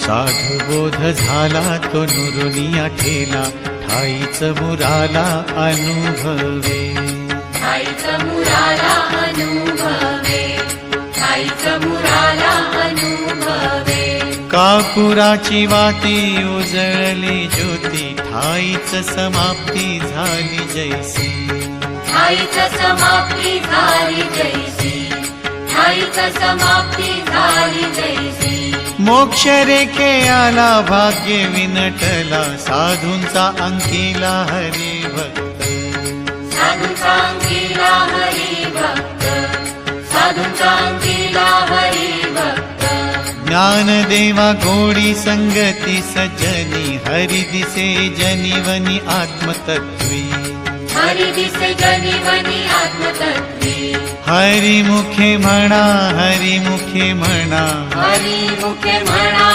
साधुबोध झाला तो नुरुनिया ठेला, ठाईच मुराला अनुभवे. ठाईच मुराला अनुभवे, ठाईच मुराला अनुभवे. कापुराची वाती उजळली ज्योती, ठाईच समाप्ती झाली जैसी. ठाईच समाप्ती झाली जैसी, ठाईच समाप्ती झाली जैसी. मोक्ष रेखे आला भाग्य विनटला, साधूंचा अंकिला हरिभक्त. साधूंचा अंकिला हरिभक्त, साधूंचा अंकिला हरिभक्त. ज्ञानदेवा गोडी संगती सज्जनी, हरि दिसे जनिवनी आत्मतत्वी. हरि दिसे जनिवनी आत्मतत्वी. हरिमुखे म्हणा, हरिमुखे म्हणा, हरिमुखे म्हणा,